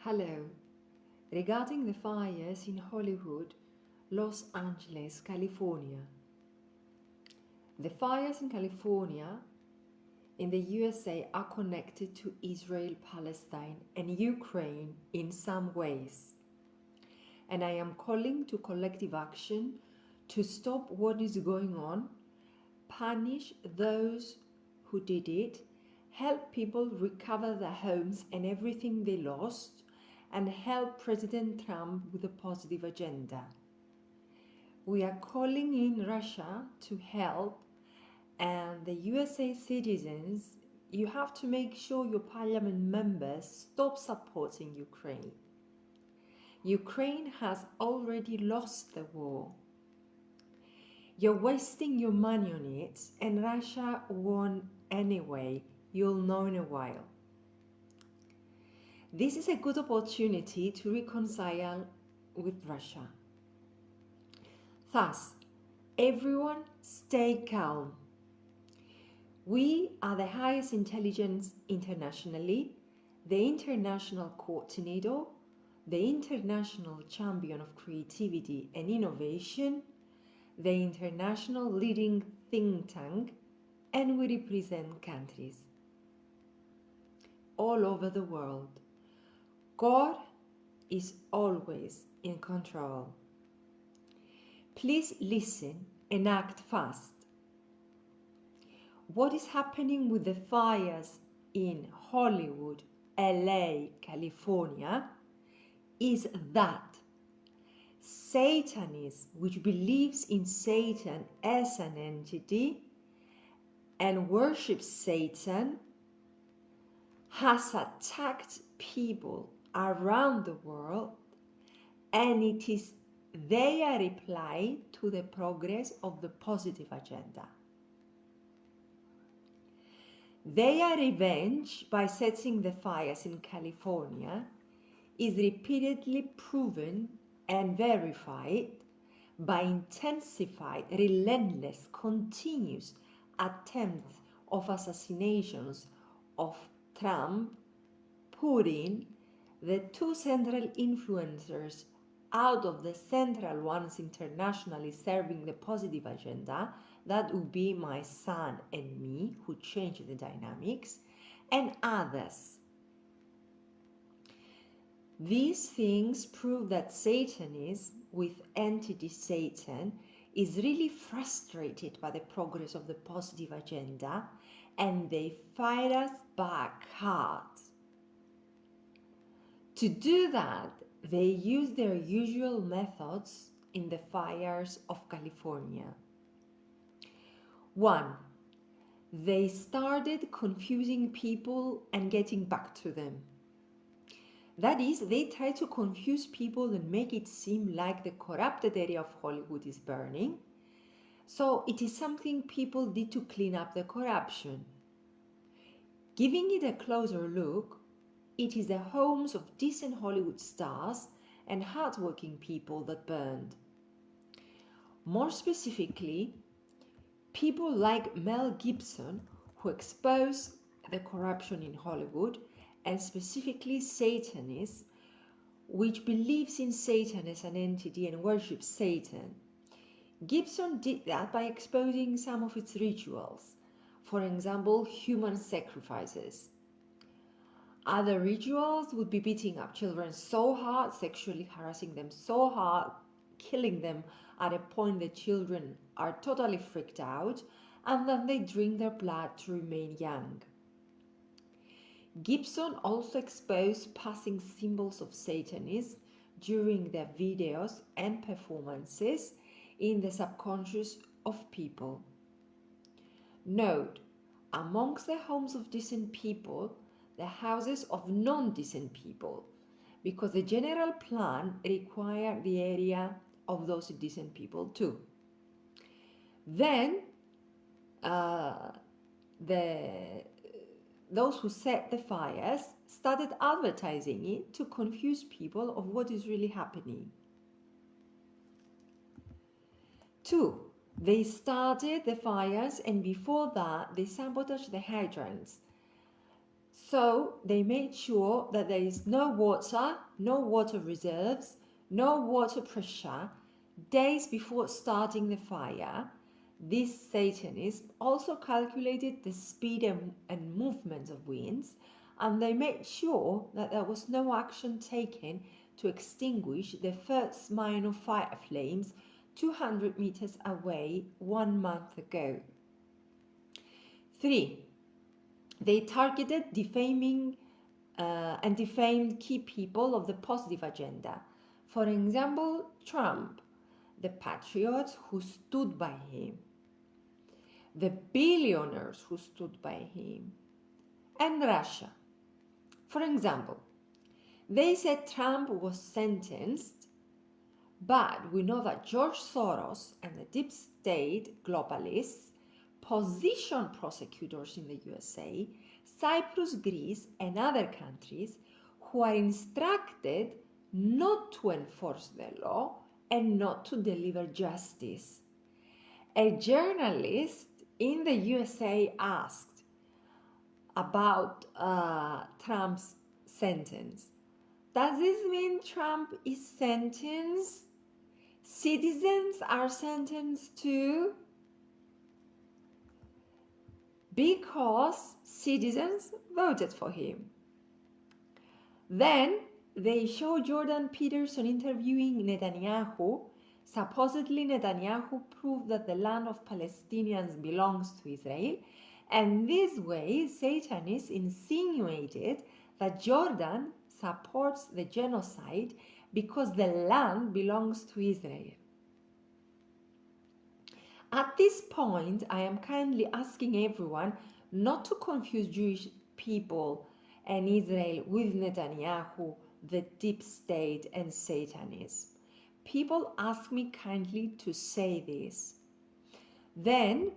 Hello. Regarding the fires in Hollywood, Los Angeles, California. The fires in California in the USA are connected to Israel, Palestine, and Ukraine in some ways. And I am calling to collective action to stop what is going on, punish those who did it, help people recover their homes and everything they lost, and help President Trump with a positive agenda. We are calling in Russia to help, and the USA citizens, you have to make sure your parliament members stop supporting Ukraine. Ukraine has already lost the war. You're wasting your money on it, and Russia won anyway. You'll know in a while. This is a good opportunity to reconcile with Russia. Thus, everyone stay calm. We are the highest intelligence internationally, the international coordinator, the international champion of creativity and innovation, the international leading think tank, and we represent countries all over the world. God is always in control. Please listen and act fast. What is happening with the fires in Hollywood, LA, California, is that Satanism, which believes in Satan as an entity and worships Satan, has attacked people around the world, and it is their reply to the progress of the positive agenda. Their revenge by setting the fires in California is repeatedly proven and verified by intensified, relentless, continuous attempts of assassinations of Trump, Putin, the two central influencers out of the central ones internationally serving the positive agenda, that would be my son and me, who changed the dynamics, and others. These things prove that Satanism, with entity Satan, is really frustrated by the progress of the positive agenda, and they fight us back hard. To do that, they use their usual methods in the fires of California. 1. They started confusing people and getting back to them. That is, they try to confuse people and make it seem like the corrupted area of Hollywood is burning. So it is something people did to clean up the corruption. Giving it a closer look, it is the homes of decent Hollywood stars and hardworking people that burned. More specifically, people like Mel Gibson, who exposed the corruption in Hollywood, and specifically Satanism, which believes in Satan as an entity and worships Satan. Gibson did that by exposing some of its rituals, for example, human sacrifices. Other rituals would be beating up children so hard, sexually harassing them so hard, killing them at a point that children are totally freaked out, and then they drink their blood to remain young. Gibson also exposed passing symbols of Satanism during their videos and performances in the subconscious of people. Note, amongst the homes of decent people, the houses of non-decent people, because the general plan required the area of those decent people too. Then, those who set the fires started advertising it to confuse people of what is really happening. 2. They started the fires, and before that, they sabotaged the hydrants. So they made sure that there is no water reserves, no water pressure days before starting the fire. These Satanists also calculated the speed and movement of winds, and they made sure that there was no action taken to extinguish the first minor fire flames 200 meters away 1 month ago. 3. They targeted defaming and defamed key people of the positive agenda. For example, Trump, the patriots who stood by him, the billionaires who stood by him, and Russia. For example, they said Trump was sentenced, but we know that George Soros and the deep state globalists position prosecutors in the USA, Cyprus, Greece, and other countries who are instructed not to enforce the law and not to deliver justice. A journalist in the USA asked about Trump's sentence. Does this mean Trump is sentenced? Citizens are sentenced too? Because citizens voted for him. Then they show Jordan Peterson interviewing Netanyahu. Supposedly Netanyahu proved that the land of Palestinians belongs to Israel, and this way Satanists insinuated that Jordan supports the genocide because the land belongs to Israel. At this point, I am kindly asking everyone not to confuse Jewish people and Israel with Netanyahu, the deep state, and Satanism. People ask me kindly to say this. Then,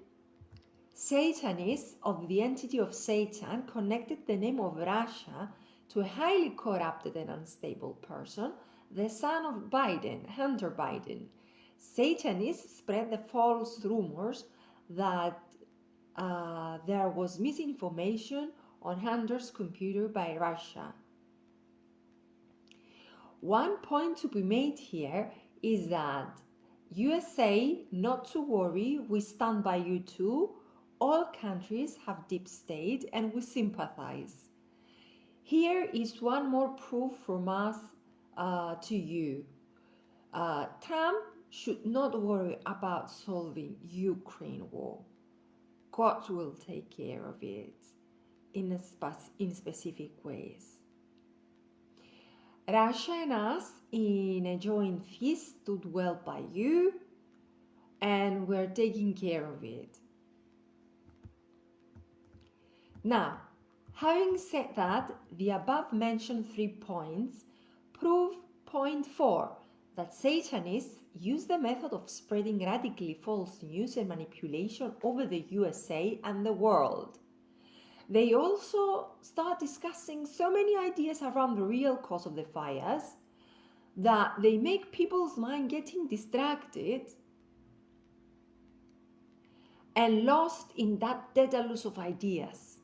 Satanists of the entity of Satan connected the name of Russia to a highly corrupted and unstable person, the son of Biden, Hunter Biden. Satanists spread the false rumors that there was misinformation on Hunter's computer by Russia. One point to be made here is that USA, not to worry, we stand by you too. All countries have deep state and we sympathize. Here is one more proof from us to you. Trump should not worry about solving Ukraine war. God will take care of it in specific ways. Russia and us in a joint fist stood well by you, and we're taking care of it. Now, having said that, the above mentioned 3 points prove point 4, that Satanists use the method of spreading radically false news and manipulation over the USA and the world. They also start discussing so many ideas around the real cause of the fires that they make people's mind getting distracted and lost in that Daedalus of ideas.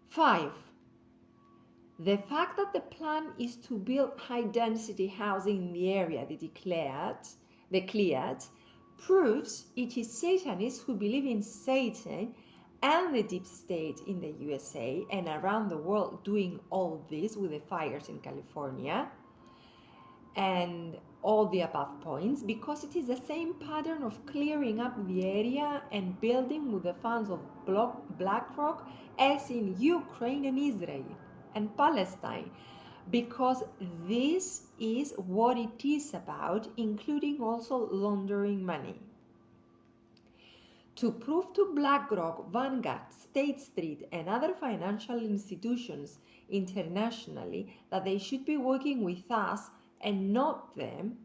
5. The fact that the plan is to build high-density housing in the area they cleared, proves it is Satanists who believe in Satan and the deep state in the USA and around the world doing all this with the fires in California and all the above points, because it is the same pattern of clearing up the area and building with the funds of Blackrock as in Ukraine and Israel and Palestine, because this is what it is about, including also laundering money. To prove to BlackRock, Vanguard, State Street, and other financial institutions internationally that they should be working with us and not them,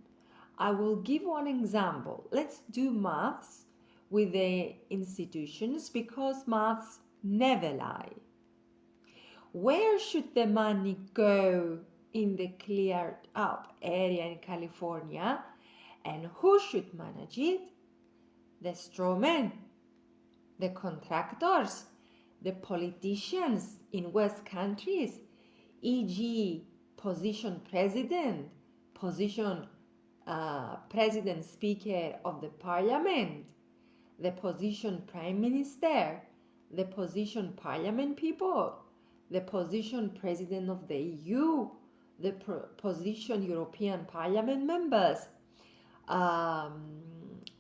I will give one example. Let's do maths with the institutions, because maths never lie. Where should the money go in the cleared up area in California, and who should manage it? The strawmen, the contractors, The politicians in West countries, e.g., position president, position president speaker of the parliament, the position prime minister, the position parliament people, the position president of the EU, the position European Parliament members,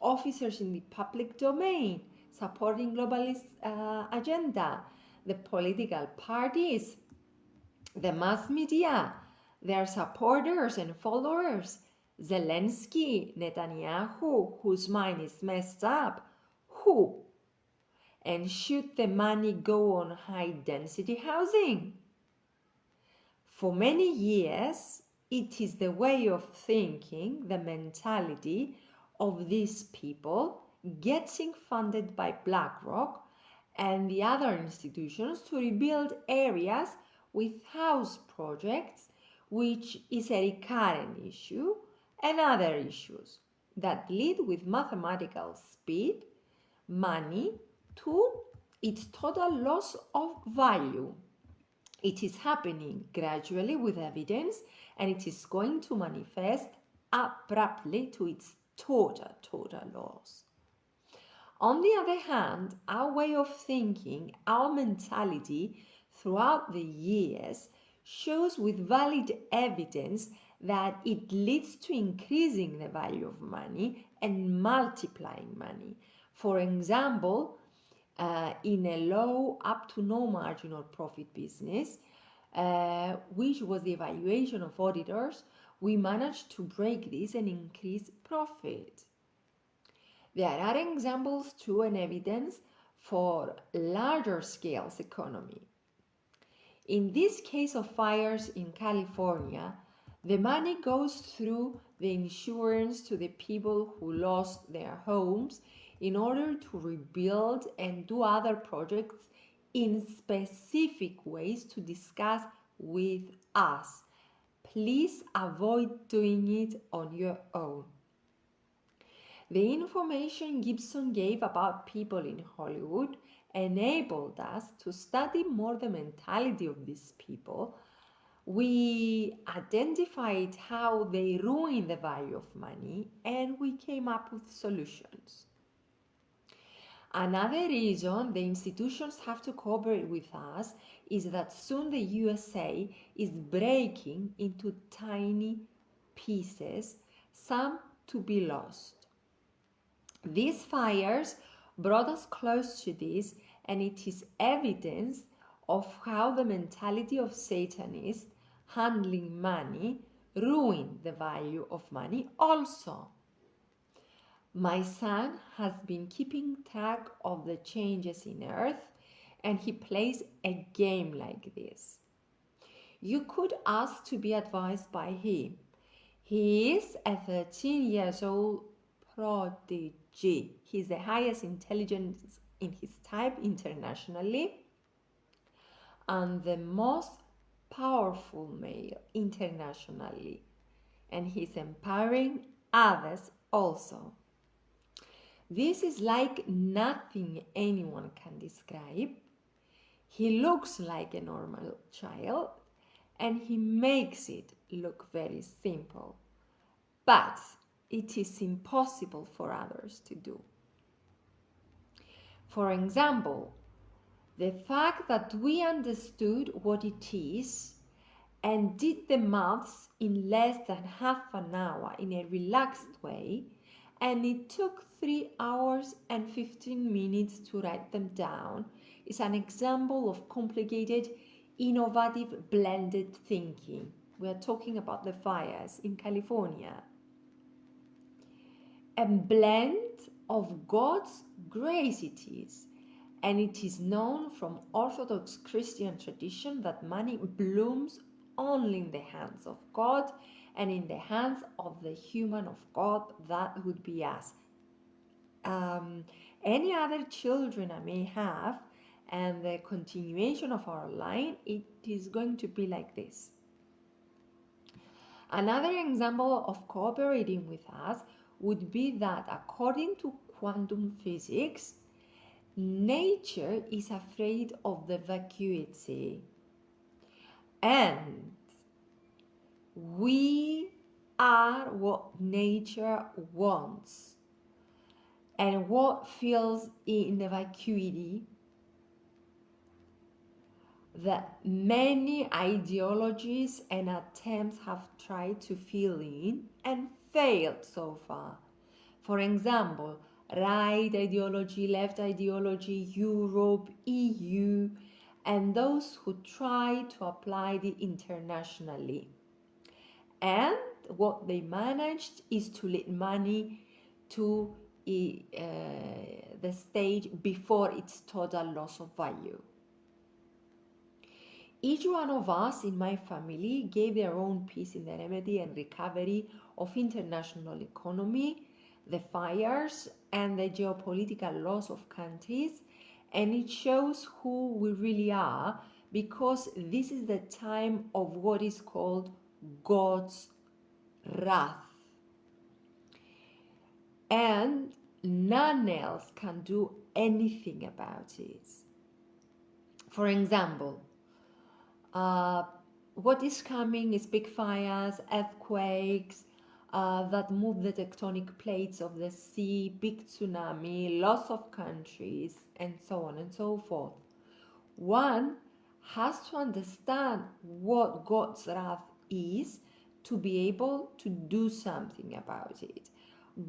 officers in the public domain supporting globalist agenda, the political parties, the mass media, their supporters and followers, Zelensky, Netanyahu, whose mind is messed up, who? And should the money go on high-density housing? For many years, it is the way of thinking, the mentality of these people getting funded by Blackrock and the other institutions to rebuild areas with house projects, which is a recurrent issue, and other issues that lead with mathematical speed money to its total loss of value. It is happening gradually with evidence, and it is going to manifest abruptly to its total loss. On the other hand, our way of thinking, our mentality throughout the years shows with valid evidence that it leads to increasing the value of money and multiplying money. For example, in a low up to no margin or profit business, which was the evaluation of auditors, we managed to break this and increase profit. There are examples too and evidence for larger scales economy. In this case of fires in California, the money goes through the insurance to the people who lost their homes in order to rebuild and do other projects in specific ways to discuss with us. Please avoid doing it on your own. The information Gibson gave about people in Hollywood enabled us to study more the mentality of these people. We identified how they ruin the value of money, and we came up with solutions. Another reason the institutions have to cooperate with us is that soon the USA is breaking into tiny pieces, some to be lost. These fires brought us close to this, and it is evidence of how the mentality of Satanists handling money ruin the value of money also. My son has been keeping track of the changes in Earth, and he plays a game like this. You could ask to be advised by him. He is a 13 years old prodigy. He's the highest intelligence in his type internationally and the most powerful male internationally, and he's empowering others also. This is like nothing anyone can describe. He looks like a normal child, and he makes it look very simple. But it is impossible for others to do. For example, the fact that we understood what it is and did the maths in less than half an hour in a relaxed way, and it took 3 hours and 15 minutes to write them down, is an example of complicated, innovative, blended thinking. We are talking about the fires in California. A blend of God's grace it is, and it is known from Orthodox Christian tradition that money blooms only in the hands of God and in the hands of the human of God, that would be us. Any other children I may have, and the continuation of our line, it is going to be like this. Another example of cooperating with us would be that according to quantum physics, Nature is afraid of the vacuity, and we are what nature wants. And what fills in the vacuity that many ideologies and attempts have tried to fill in and failed so far. For example, right ideology, left ideology, Europe, EU, and those who try to apply it internationally. And what they managed is to lead money to the state before its total loss of value. Each one of us in my family gave their own piece in the remedy and recovery of international economy, the fires, and the geopolitical loss of countries, and it shows who we really are, because this is the time of what is called God's wrath. And none else can do anything about it. For example, what is coming is big fires, earthquakes that move the tectonic plates of the sea, big tsunami, loss of countries, and so on and so forth. One has to understand what God's wrath is to be able to do something about it.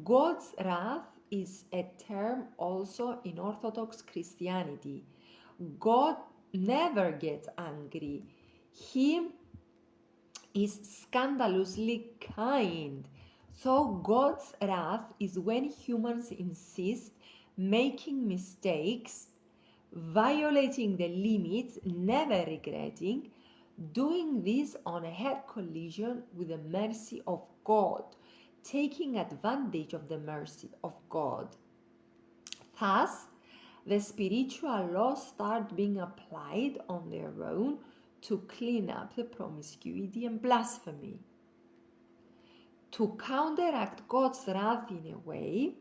God's wrath is a term also in Orthodox Christianity. God never gets angry. He is scandalously kind. So God's wrath is when humans insist, making mistakes, violating the limits, never regretting, doing this on a head collision with the mercy of God, taking advantage of the mercy of God. Thus, the spiritual laws start being applied on their own to clean up the promiscuity and blasphemy. To counteract God's wrath in a way,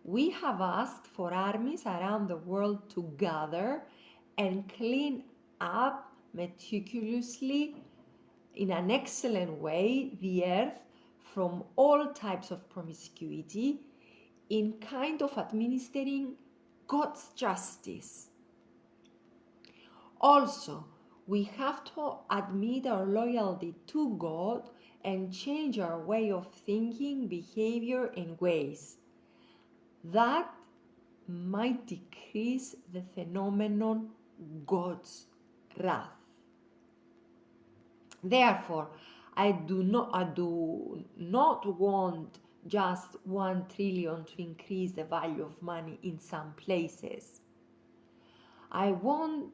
we have asked for armies around the world to gather and clean up meticulously, in an excellent way, the earth from all types of promiscuity, in kind of administering God's justice. Also, we have to admit our loyalty to God and change our way of thinking, behavior, and ways. That might decrease the phenomenon God's wrath. Therefore, I do not want just 1 trillion to increase the value of money in some places. I want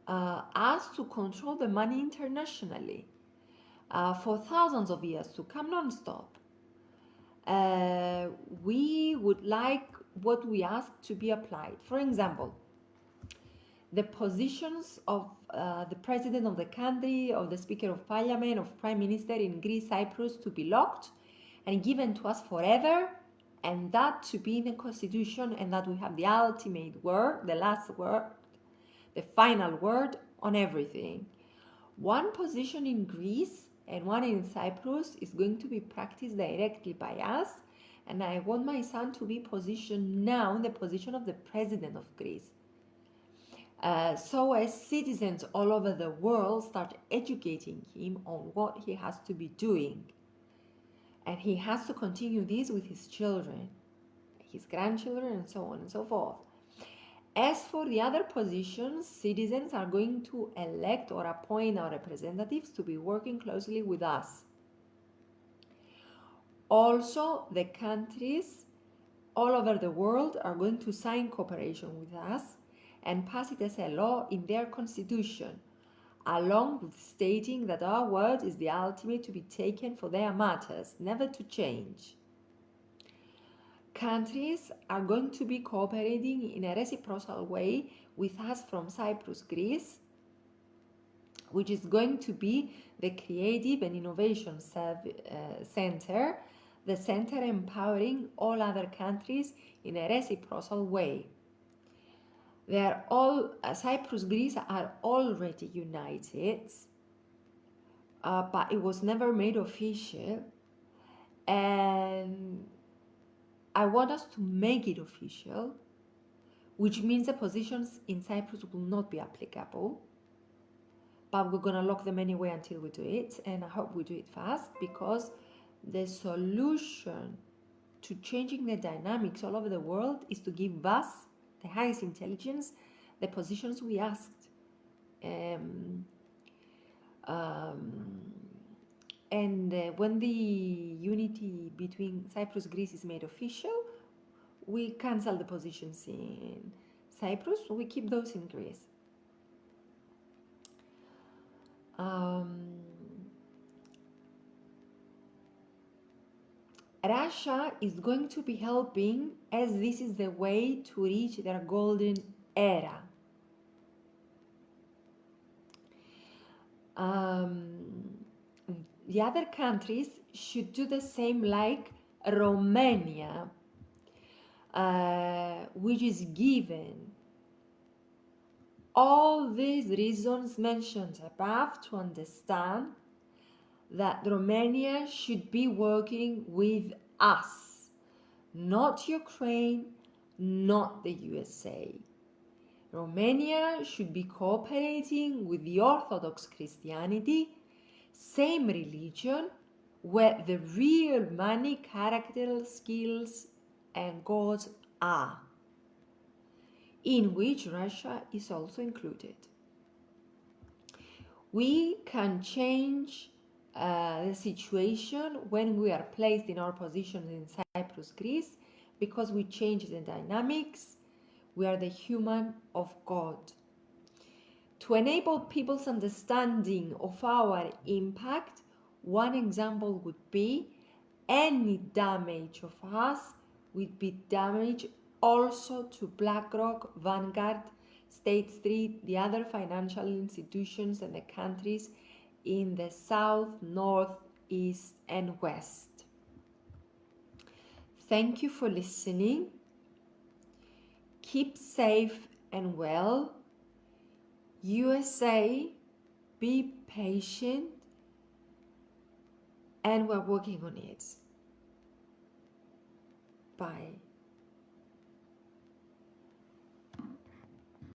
us to control the money internationally for thousands of years to come non-stop. We would like what we ask to be applied. For example, the positions of the president of the country, of the speaker of parliament, of prime minister in Greece, Cyprus, to be locked and given to us forever, and that to be in the constitution, and that we have the ultimate word, the last word, the final word on everything. One position in Greece and one in Cyprus is going to be practiced directly by us, and I want my son to be positioned now in the position of the president of Greece. So as citizens all over the world start educating him on what he has to be doing. And he has to continue this with his children, his grandchildren, and so on and so forth. As for the other positions, citizens are going to elect or appoint our representatives to be working closely with us. Also, the countries all over the world are going to sign cooperation with us and pass it as a law in their constitution, along with stating that our word is the ultimate to be taken for their matters, never to change. Countries are going to be cooperating in a reciprocal way with us from Cyprus, Greece, which is going to be the Creative and Innovation Center, the center empowering all other countries in a reciprocal way. They are all, Cyprus, Greece are already united, but it was never made official. And I want us to make it official, which means the positions in Cyprus will not be applicable, but we're going to lock them anyway until we do it. And I hope we do it fast, because the solution to changing the dynamics all over the world is to give us, the highest intelligence, the positions we asked. And when the unity between Cyprus and Greece is made official, we cancel the positions in Cyprus, we keep those in Greece. Russia is going to be helping, as this is the way to reach their golden era. The other countries should do the same, like Romania, which is given all these reasons mentioned above to understand that Romania should be working with us, not Ukraine, not the USA. Romania should be cooperating with the Orthodox Christianity, same religion, where the real money, character, skills, and gods are, in which Russia is also included. We can change the situation when we are placed in our positions in Cyprus, Greece, because we change the dynamics. We are the human of God. To enable people's understanding of our impact, one example would be any damage of us would be damage also to Blackrock, Vanguard, State Street, the other financial institutions and the countries in the south, north, east, and west. Thank you for listening. Keep safe and well. USA, be patient, and we're working on it. Bye.